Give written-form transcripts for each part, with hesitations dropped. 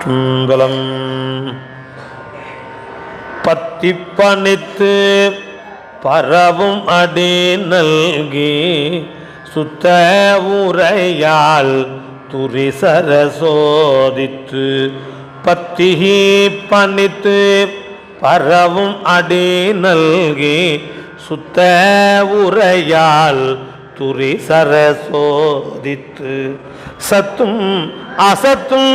திருச்சிற்றம்பலம். பத்திப்பணித்து பரவும் அடி நல்கி சுத்த உரையால் துரிசர சோதித்து பத்தி பணித்து பரவும் அடி நல்கி சுத்த உரையால் துரிசர சோதித்து சத்தும் அசத்தும்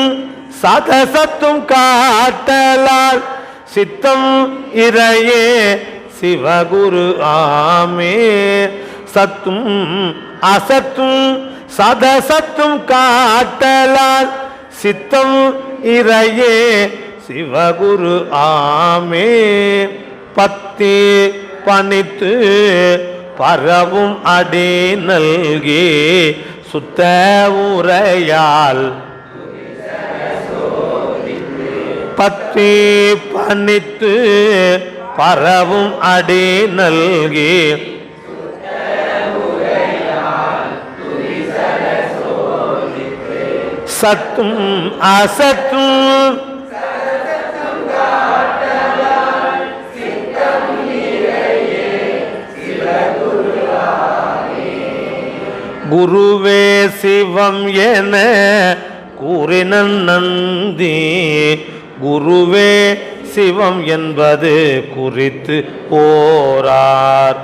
சதசத்தும் காட்டலால் சித்தம் இறையே சிவகுரு ஆமே. சத்தும் அசத்தும் சதசத்தும் காட்டலால் சித்தம் இறையே சிவகுரு ஆமே. பத்தி பணித்து பரவும் அடி நல்கி சுத்த உரையால் பத்தி பணித்து பரவும் அடி நல்கி சத்தும் அசத்தும் குருவே சிவம் என கூறின நந்தி குருவே சிவம் என்பது குறித்து போரார்